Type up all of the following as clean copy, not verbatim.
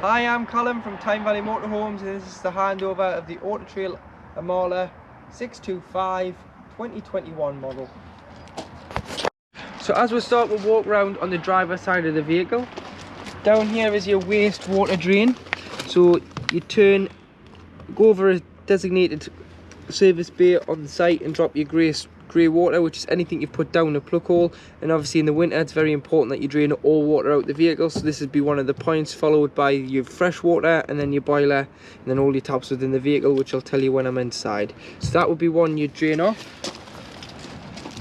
Hi, I'm Callum from Tyne Valley Motorhomes, and this is the handover of the Auto-Trail Imala 625 2021 model. So as we start, we'll walk around on the driver's side of the vehicle. Down here is your wastewater drain. So you go over a designated service bay on the site and drop your grey water, which is anything you've put down the plug hole. And obviously in the winter it's very important that you drain all water out the vehicle, so this would be one of the points, followed by your fresh water and then your boiler and then all your taps within the vehicle, which I'll tell you when I'm inside. So that would be one you drain off.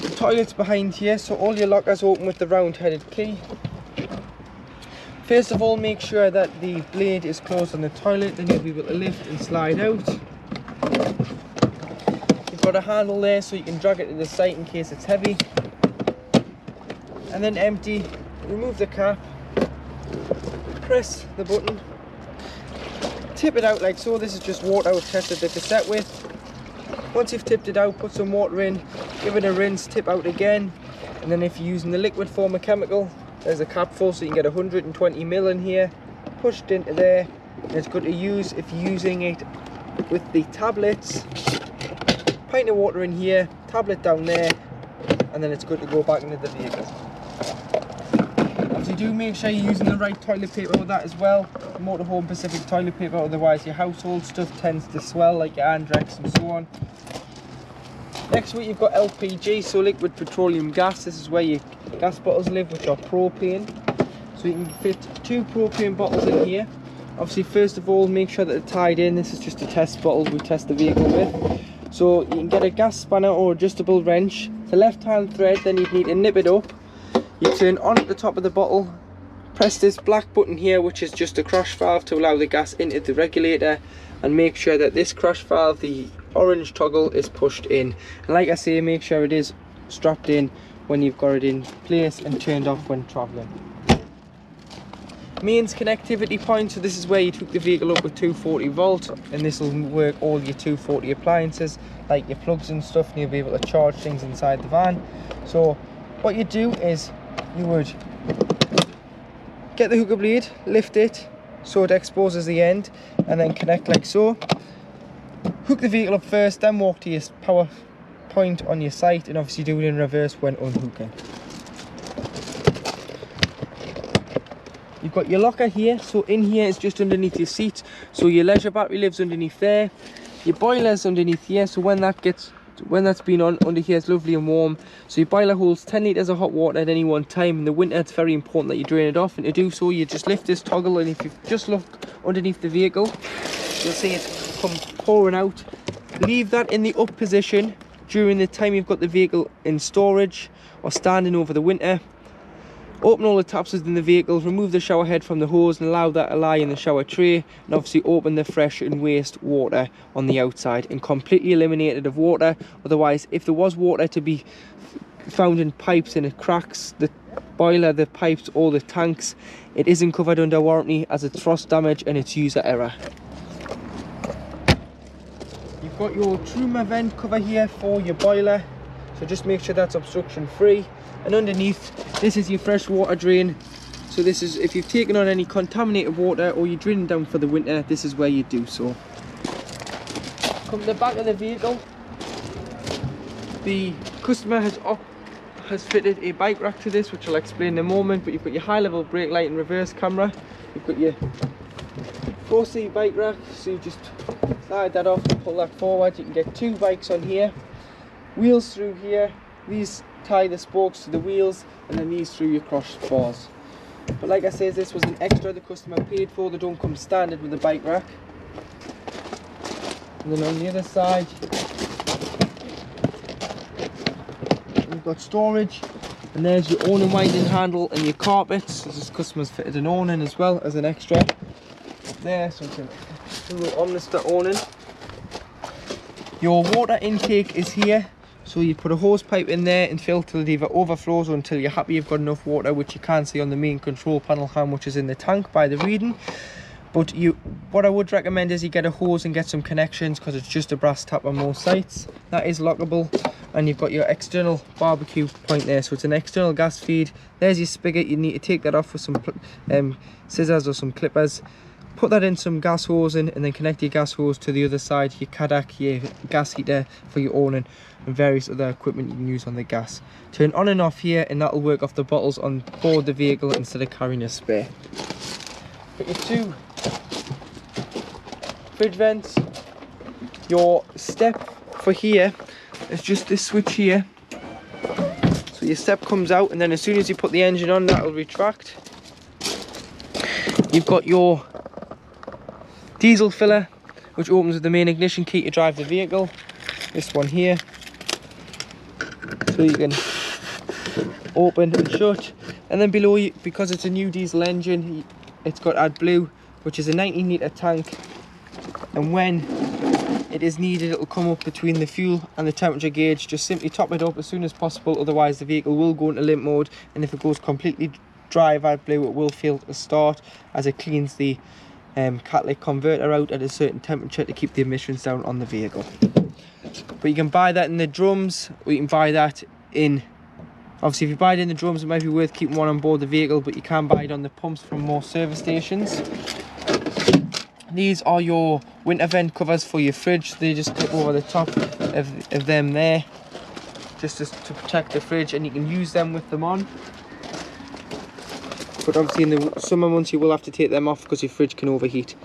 The toilet's behind here, so all your lockers open with the round-headed key. First of all, make sure that the blade is closed on the toilet, then you'll be able to lift and slide out. Got a handle there so you can drag it to the site in case it's heavy, and then empty. Remove the cap, press the button, tip it out like so. This is just water we've tested the cassette with. Once you've tipped it out, put some water in, give it a rinse, tip out again, and then if you're using the liquid form of chemical, there's a cap full so you can get 120 ml in here, pushed into there, and it's good to use if you're using it with the tablets. Pint of water in here, tablet down there, and then it's good to go back into the vehicle. Obviously do make sure you're using the right toilet paper with that as well, Motorhome Pacific toilet paper, otherwise your household stuff tends to swell, like your Andrex and so on. Next week you've got LPG, so liquid petroleum gas. This is where your gas bottles live, which are propane. So you can fit 2 propane bottles in here. Obviously first of all, make sure that they're tied in. This is just a test bottle we test the vehicle with. So you can get a gas spanner or adjustable wrench. It's a left-hand thread, then you need to nip it up. You turn on at the top of the bottle, press this black button here, which is just a crash valve to allow the gas into the regulator, and make sure that this crash valve, the orange toggle, is pushed in. And like I say, make sure it is strapped in when you've got it in place and turned off when travelling. Mains connectivity point, so this is where you took the vehicle up with 240 volt, and this will work all your 240 appliances like your plugs and stuff, and you'll be able to charge things inside the van. So what you do is you would get the hooker blade, lift it so it exposes the end, and then connect like so. Hook the vehicle up first, then walk to your power point on your site, and obviously do it in reverse when unhooking. You've got your locker here, so in here is just underneath your seat, so your leisure battery lives underneath there. Your boiler's underneath here, so when that's been on, under here it's lovely and warm. So your boiler holds 10 litres of hot water at any one time. In the winter it's very important that you drain it off, and to do so you just lift this toggle, and if you just look underneath the vehicle you'll see it come pouring out. Leave that in the up position during the time you've got the vehicle in storage or standing over the winter. Open all the taps within the vehicle, remove the shower head from the hose and allow that to lie in the shower tray, and obviously open the fresh and waste water on the outside and completely eliminate it of water. Otherwise, if there was water to be found in pipes and it cracks the boiler, the pipes or the tanks, it isn't covered under warranty as it's frost damage and it's user error. You've got your Truma vent cover here for your boiler, so just make sure that's obstruction free. And underneath, this is your fresh water drain. So this is if you've taken on any contaminated water or you're draining down for the winter, this is where you do so. Come to the back of the vehicle. The customer has fitted a bike rack to this, which I'll explain in a moment, but you've got your high level brake light and reverse camera. You've got your 4C bike rack, so you just slide that off and pull that forward. You can get 2 bikes on here. Wheels through here. These tie the spokes to the wheels, and then these through your cross bars. But like I said, this was an extra the customer paid for. They don't come standard with the bike rack. And then on the other side we've got storage, and there's your awning winding handle and your carpets. This customer's fitted an awning as well as an extra up there, so you can do it on the awning. Your water intake is here. So you put a hose pipe in there and fill till it either overflows or until you're happy you've got enough water, which you can see on the main control panel how much is in the tank by the reading. But what I would recommend is you get a hose and get some connections, because it's just a brass tap on most sites. That is lockable, and you've got your external barbecue point there, so it's an external gas feed. There's your spigot. You need to take that off with some scissors or some clippers. put that in some gas hosing and then connect your gas hose to the other side, your Kadak, your gas heater for your awning and various other equipment you can use on the gas. Turn on and off here and that'll work off the bottles on board the vehicle instead of carrying a spare. Put your 2 fridge vents. Your step for here is just this switch here. So your step comes out and then as soon as you put the engine on, that'll retract. You've got your diesel filler, which opens with the main ignition key to drive the vehicle. This one here. So you can open and shut. And then below you, because it's a new diesel engine, it's got AdBlue, which is a 19 litre tank. And when it is needed, it'll come up between the fuel and the temperature gauge. Just simply top it up as soon as possible, otherwise the vehicle will go into limp mode, and if it goes completely dry of AdBlue, it will fail to start, as it cleans the catalytic converter out at a certain temperature to keep the emissions down on the vehicle. But you can buy that in the drums, or you can buy that in, obviously if you buy it in the drums it might be worth keeping one on board the vehicle, but you can buy it on the pumps from most service stations. These are your winter vent covers for your fridge. They just clip over the top of them there, just to protect the fridge, and you can use them with them on. But obviously in the summer months you will have to take them off because your fridge can overheat.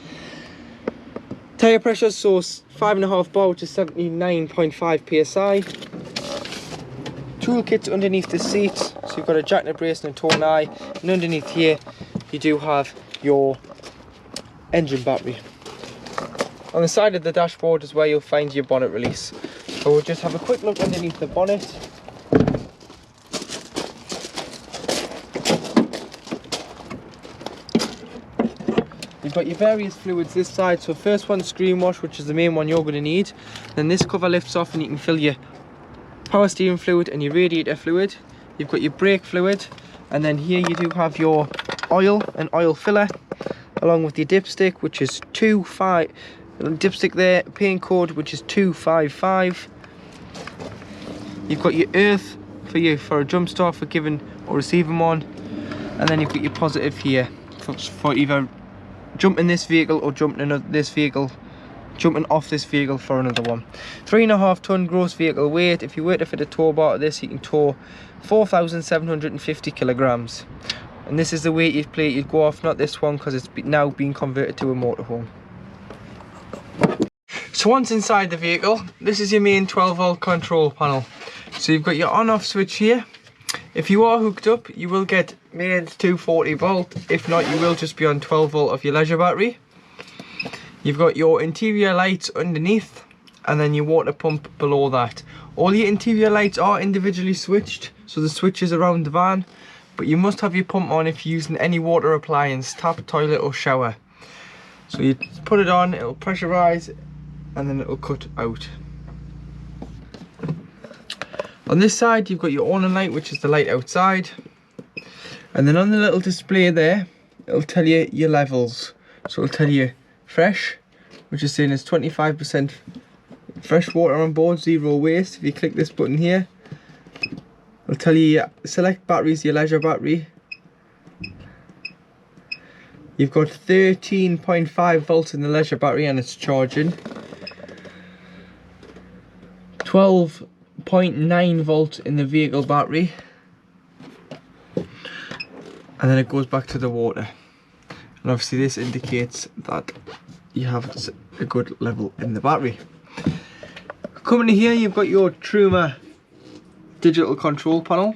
Tyre pressure, so 5.5 bar, which is 79.5 psi. Toolkits underneath the seat, so you've got a jack and a brace and a tone eye, and underneath here you do have your engine battery. On the side of the dashboard is where you'll find your bonnet release. So we'll just have a quick look underneath the bonnet. You've got your various fluids this side. So first one, screen wash, which is the main one you're going to need. Then this cover lifts off and you can fill your power steering fluid and your radiator fluid. You've got your brake fluid, and then here you do have your oil and oil filler, along with your dipstick, which is 2.5. Dipstick there, paint code, which is 255. You've got your earth for a jump start for giving or receiving one, and then you've got your positive here for either jumping this vehicle or jumping off this vehicle for another one. 3.5 ton gross vehicle weight. If you were to fit a tow bar to this, you can tow 4,750 kilograms. And this is the weight you'd go off, not this one, because it's now been converted to a motorhome. So once inside the vehicle, this is your main 12 volt control panel. So you've got your on off switch here. If you are hooked up, you will get mains 240 volt. If not, you will just be on 12 volt of your leisure battery. You've got your interior lights underneath, and then your water pump below that. All your interior lights are individually switched, so the switch is around the van, but you must have your pump on if you're using any water appliance, tap, toilet or shower. So you put it on, it'll pressurize, and then it'll cut out. On this side you've got your awning light, which is the light outside, and then on the little display there it'll tell you your levels. So it'll tell you fresh, which is saying it's 25% fresh water on board, 0 waste. If you click this button here, it'll tell you your select batteries, your leisure battery. You've got 13.5 volts in the leisure battery and it's charging. 12.9 volts in the vehicle battery, and then it goes back to the water. And obviously this indicates that you have a good level in the battery. Coming in here, you've got your Truma digital control panel.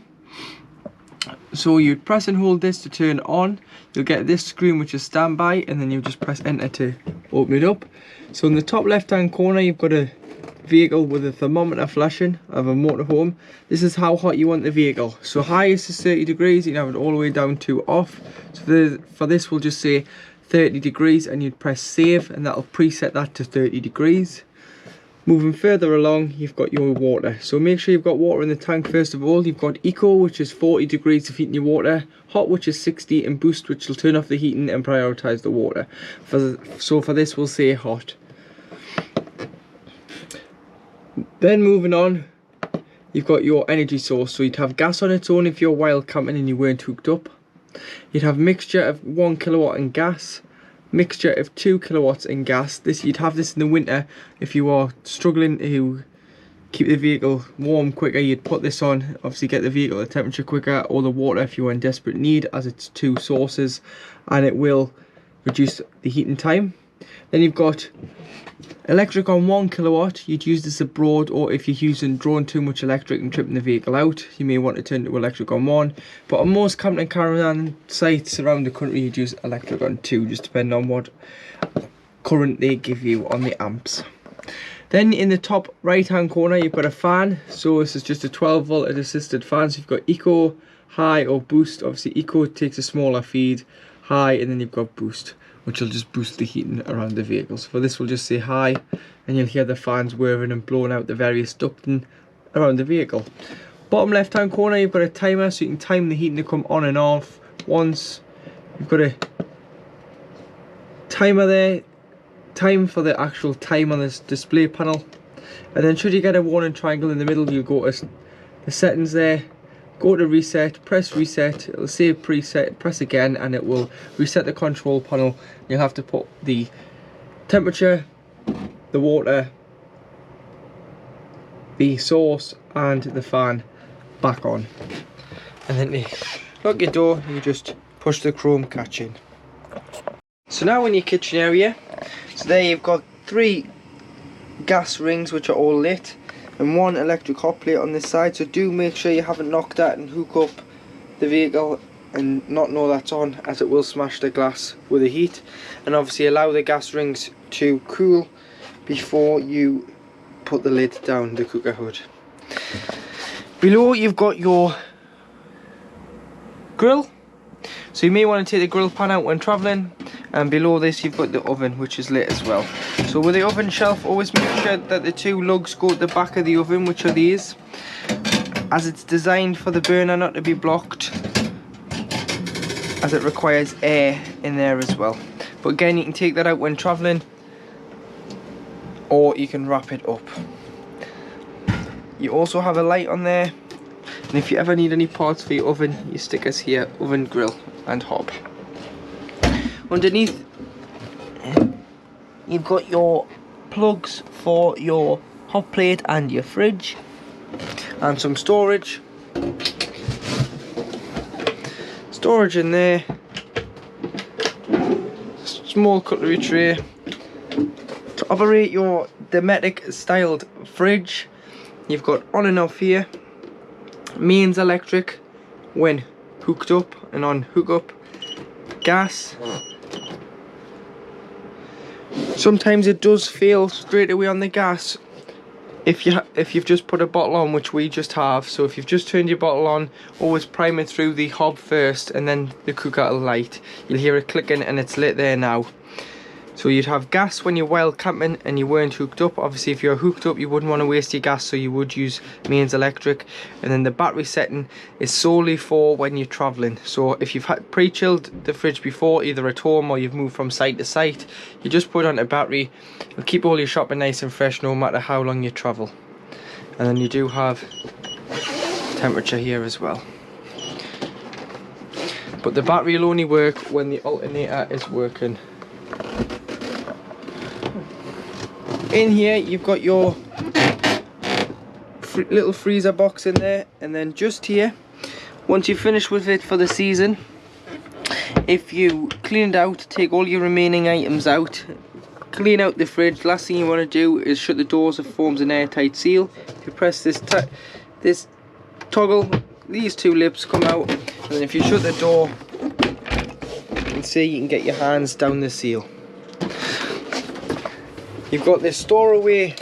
So you'd press and hold this to turn on. You'll get this screen, which is standby, and then you just press enter to open it up. So in the top left hand corner you've got a vehicle with a thermometer flashing of a motorhome. This is how hot you want the vehicle. So highest is 30 degrees, you can have it all the way down to off. So for this we'll just say 30 degrees, and you'd press save and that'll preset that to 30 degrees. Moving further along, you've got your water. So make sure you've got water in the tank first of all. You've got Eco, which is 40 degrees of heating your water, Hot, which is 60, and Boost, which will turn off the heating and prioritise the water. So for this we'll say hot. Then moving on, you've got your energy source. So you'd have gas on its own if you're wild camping and you weren't hooked up. You'd have a mixture of 1 kilowatt and gas, mixture of 2 kilowatts in gas. You'd have this in the winter if you are struggling to keep the vehicle warm quicker. You'd put this on, obviously get the vehicle at temperature quicker, or the water if you were in desperate need, as it's 2 sources, and it will reduce the heating time. Then you've got electric on 1 kilowatt. You'd use this abroad, or if you're drawing too much electric and tripping the vehicle out, you may want to turn to electric on 1. But on most camping and caravan sites around the country, you'd use electric on 2, just depending on what current they give you on the amps. Then in the top right hand corner you've got a fan. So this is just a 12 volt assisted fan. So you've got eco, high or boost. Obviously eco takes a smaller feed, high, and then you've got boost, which will just boost the heating around the vehicle. So for this we'll just say high, and you'll hear the fans whirring and blowing out the various ducting around the vehicle. Bottom left hand corner you've got a timer, so you can time the heating to come on and off. Once you've got a timer there, time for the actual time on this display panel, and then should you get a warning triangle in the middle, you'll go to the settings there, go to reset, press reset, it'll say preset, press again, and it will reset the control panel. You'll have to put the temperature, the water, the source and the fan back on, and then to lock your door you just push the chrome catch in. So now in your kitchen area, so there you've got 3 gas rings which are all lit, and 1 electric hot plate on this side. So do make sure you haven't knocked that and hook up the vehicle and not know that's on, as it will smash the glass with the heat. And obviously allow the gas rings to cool before you put the lid down the cooker hood. Below you've got your grill, so you may want to take the grill pan out when travelling. And below this you've got the oven, which is lit as well. So with the oven shelf, always make sure that the 2 lugs go at the back of the oven, which are these, as it's designed for the burner not to be blocked, as it requires air in there as well. But again, you can take that out when travelling, or you can wrap it up. You also have a light on there, and if you ever need any parts for your oven, your stickers here, oven, grill and hob. Underneath you've got your plugs for your hot plate and your fridge, and some storage in there, small cutlery tray. To operate your Dometic styled fridge, you've got on and off here, mains electric when hooked up and on hook up, gas. Sometimes it does fail straight away on the gas if you've just put a bottle on, which we just have. So if you've just turned your bottle on, always prime it through the hob first, and then the cooker will light. You'll hear it clicking and it's lit there now. So you'd have gas when you're wild camping and you weren't hooked up. Obviously if you're hooked up you wouldn't want to waste your gas, so you would use mains electric. And then the battery setting is solely for when you're travelling. So if you've had pre-chilled the fridge before, either at home or you've moved from site to site, you just put on a battery. It'll keep all your shopping nice and fresh no matter how long you travel. And then you do have temperature here as well. But the battery will only work when the alternator is working. In here you've got your little freezer box in there, and then just here, once you've finished with it for the season, if you clean it out, take all your remaining items out, clean out the fridge, last thing you want to do is shut the doors. It forms an airtight seal. If you press this toggle, these 2 lips come out, and then if you shut the door, you can see you can get your hands down the seal. You've got this storeway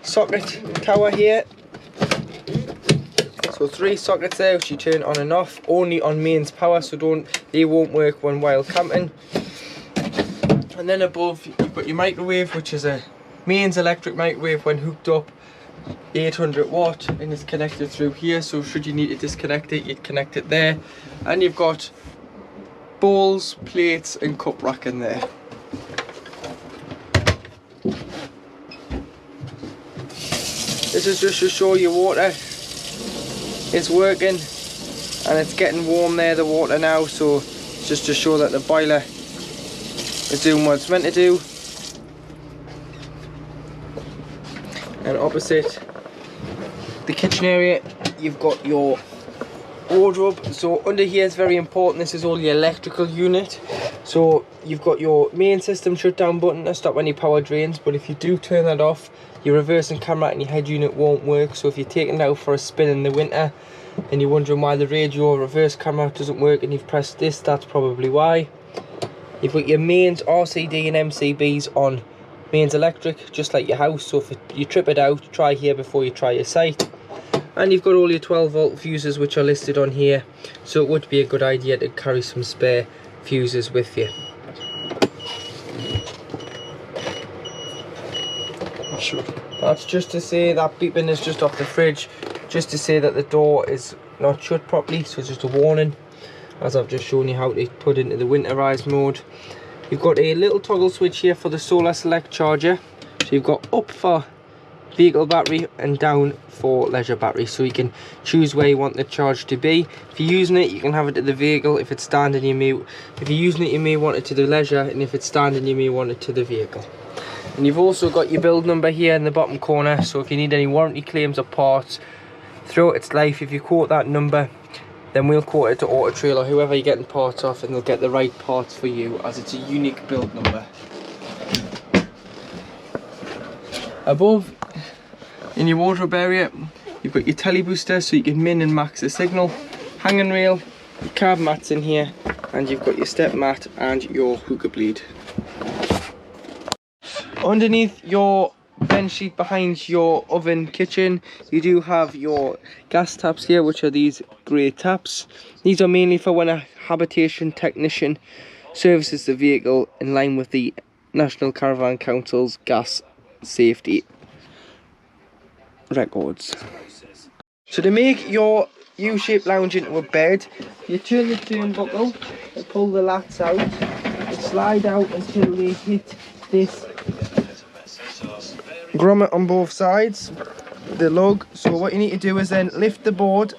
socket tower here. So 3 sockets there which you turn on and off, only on mains power, so they won't work when wild camping. And then above you've got your microwave, which is a mains electric microwave when hooked up, 800 watt, and it's connected through here, so should you need to disconnect it, you'd connect it there. And you've got bowls, plates and cup rack in there. This is just to show you water is working, and it's getting warm there, the water now, so it's just to show that the boiler It's doing what it's meant to do. And opposite the kitchen area, you've got your wardrobe. So under here is very important. This is all your electrical unit. So you've got your main system shutdown button to stop any power drains, but if you do turn that off, your reversing camera and your head unit won't work. So if you're taking it out for a spin in the winter and you're wondering why the radio or reverse camera doesn't work and you've pressed this, that's probably why. You've got your mains, RCD and MCBs on mains electric, just like your house. So if you trip it out, try here before you try your site. And you've got all your 12 volt fuses which are listed on here, so it would be a good idea to carry some spare fuses with you. Sure. That's just to say that beeping is just off the fridge, just to say that the door is not shut properly, so it's just a warning, as I've just shown you how to put into the winterized mode. You've got a little toggle switch here for the solar select charger, so you've got up for vehicle battery and down for leisure battery, so you can choose where you want the charge to be. If you're using it, you can have it to the vehicle. If it's standing, if you're using it, you may want it to the leisure, and if it's standing, you may want it to the vehicle. And you've also got your build number here in the bottom corner, so if you need any warranty claims or parts throughout its life, if you quote that number, then we'll quote it to Auto-Trail or whoever you're getting parts off, and they'll get the right parts for you, as it's a unique build number. Above, in your wardrobe area, you've got your telly booster, so you can min and max the signal, hanging rail, your carb mats in here, and you've got your step mat and your hookah bleed. Underneath your bench sheet behind your oven kitchen, you do have your gas taps here, which are these grey taps. These are mainly for when a habitation technician services the vehicle in line with the National Caravan Council's gas safety records. So to make your U-shaped lounge into a bed, you turn the turnbuckle and pull the lats out and slide out until they hit this grommet on both sides, the lug. So what you need to do is then lift the board,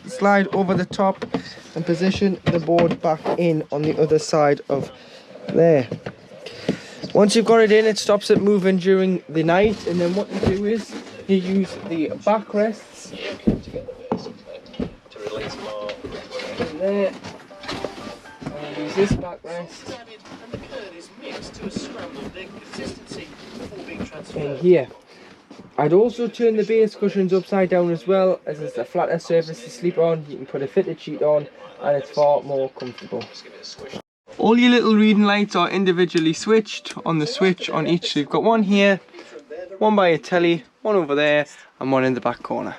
slide over the top and position the board back in on the other side of there. Once you've got it in, it stops it moving during the night, and then what you do is you use the backrests in there, and use this backrest in here. I'd also turn the base cushions upside down as well, as it's a flatter surface to sleep on. You can put a fitted sheet on and it's far more comfortable. All your little reading lights are individually switched on the switch on each. So you've got one here, one by your telly, one over there and one in the back corner.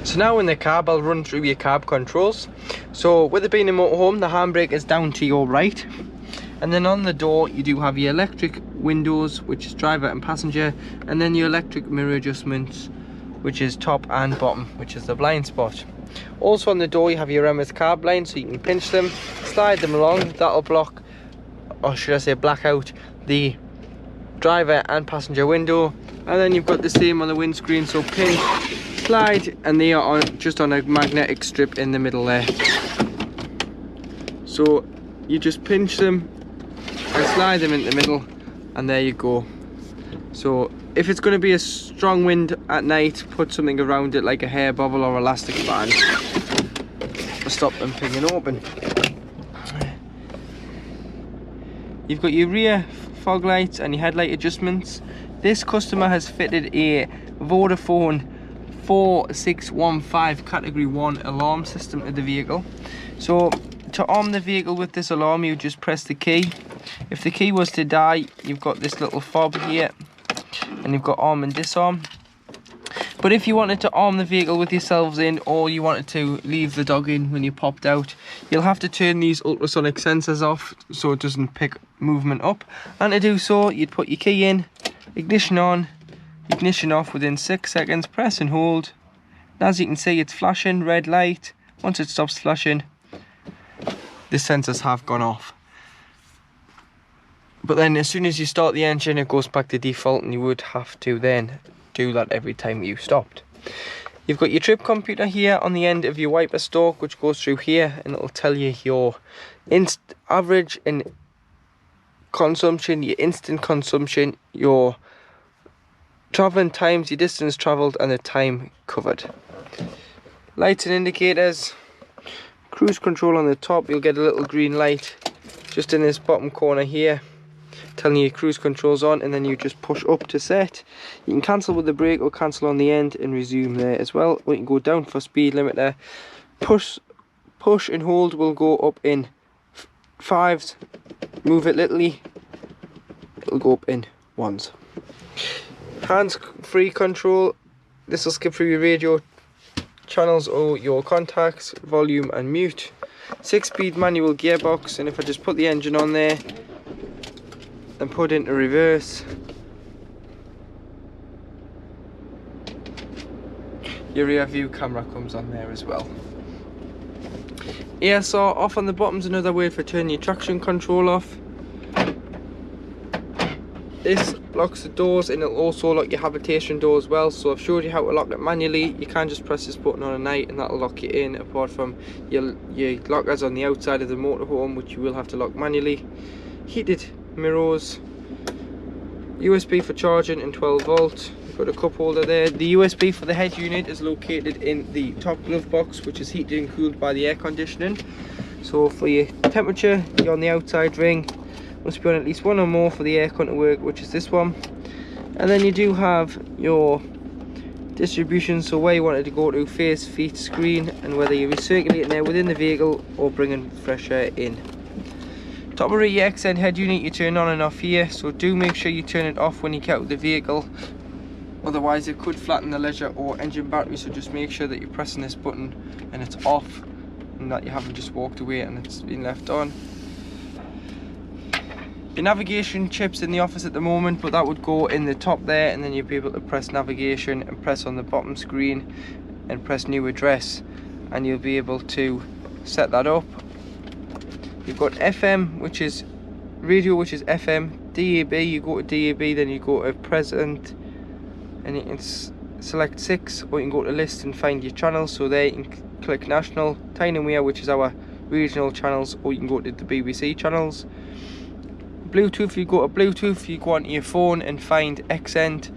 So now in the cab, I'll run through your cab controls. So with it being a motorhome, the handbrake is down to your right. And then on the door, you do have your electric windows, which is driver and passenger. And then your electric mirror adjustments, which is top and bottom, which is the blind spot. Also on the door, you have your Emirates carb line, so you can pinch them, slide them along. That'll block, or should I say black out, the driver and passenger window. And then you've got the same on the windscreen, so pinch, slide, and they are just on a magnetic strip in the middle there. So you just pinch them and slide them in the middle, and there you go. So if it's going to be a strong wind at night, put something around it like a hair bubble or elastic band to stop them pinging open. You've got your rear fog lights and your headlight adjustments. This customer has fitted a Vodafone 4615 category 1 alarm system to the vehicle. So to arm the vehicle with this alarm, you just press the key. If the key was to die, you've got this little fob here, and you've got arm and disarm. But if you wanted to arm the vehicle with yourselves in, or you wanted to leave the dog in when you popped out, you'll have to turn these ultrasonic sensors off so it doesn't pick movement up. And to do so, you'd put your key in, ignition on, ignition off within 6 seconds, press and hold. And as you can see, it's flashing red light. Once it stops flashing, the sensors have gone off. But then as soon as you start the engine, it goes back to default, and you would have to then do that every time you stopped. You've got your trip computer here on the end of your wiper stalk, which goes through here, and it'll tell you your average and consumption, your instant consumption, your travelling times, your distance travelled, and the time covered. Lights and indicators. Cruise control on the top, you'll get a little green light just in this bottom corner here telling you cruise control's on, and then you just push up to set. You can cancel with the brake or cancel on the end and resume there as well. We can go down for speed limiter. Push and hold will go up in 5s. Move it littlely, it'll go up in 1s. Hands free control, this will skip through your radio channels or your contacts, volume and mute. 6-speed manual gearbox, and if I just put the engine on there and put into reverse, your rear view camera comes on there as well. ASR off on the bottom's another way for turning your traction control off. This locks the doors, and it'll also lock your habitation door as well. So I've showed you how to lock it manually. You can just press this button on a night and that'll lock you in, apart from your lockers on the outside of the motorhome, which you will have to lock manually. Heated mirrors, USB for charging and 12 volt. You've got a cup holder there. The USB for the head unit is located in the top glove box, which is heated and cooled by the air conditioning. So for your temperature, you're on the outside ring. Must be on at least one or more for the aircon to work, which is this one. And then you do have your distribution, so where you want it to go to, face, feet, screen, and whether you're recirculating air within the vehicle or bringing fresh air in. Top of your XN head unit you turn on and off here, so do make sure you turn it off when you get out of the vehicle, otherwise it could flatten the leisure or engine battery. So just make sure that you're pressing this button and it's off, and that you haven't just walked away and it's been left on. Your navigation chip's in the office at the moment, but that would go in the top there, and then you'll be able to press navigation and press on the bottom screen and press new address, and you'll be able to set that up. You've got FM, which is radio, which is FM. DAB, you go to DAB, then you go to present, and you can select 6, or you can go to list and find your channels. So there you can click national, Tyne and Wear, which is our regional channels, or you can go to the BBC channels. Bluetooth, you go to Bluetooth, you go onto your phone and find Accent.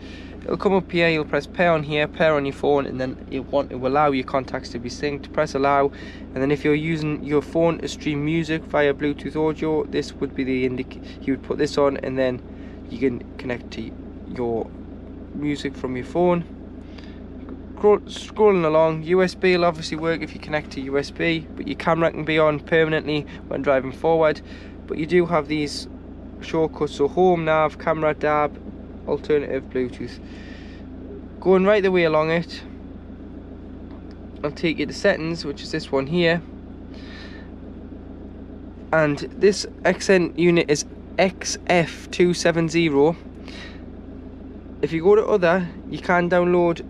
It'll come up here, you'll press pair on here, pair on your phone, and then you want to allow your contacts to be synced. Press allow, and then if you're using your phone to stream music via Bluetooth audio, this would be the you would put this on, and then you can connect to your music from your phone. Scrolling along, USB will obviously work if you connect to USB, but your camera can be on permanently when driving forward. But you do have these shortcuts, so home, nav, camera, DAB, alternative, Bluetooth. Going right the way along it, I'll take you to settings, which is this one here, and this accent unit is XF270. If you go to other, you can download,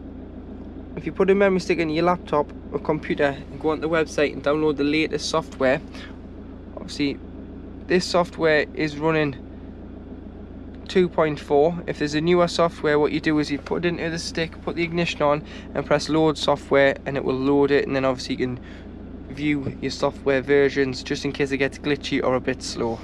if you put a memory stick in your laptop or computer and go on the website and download the latest software. Obviously this software is running 2.4. If there's a newer software, what you do is you put it into the stick, put the ignition on and press load software, and it will load it, and then obviously you can view your software versions just in case it gets glitchy or a bit slow.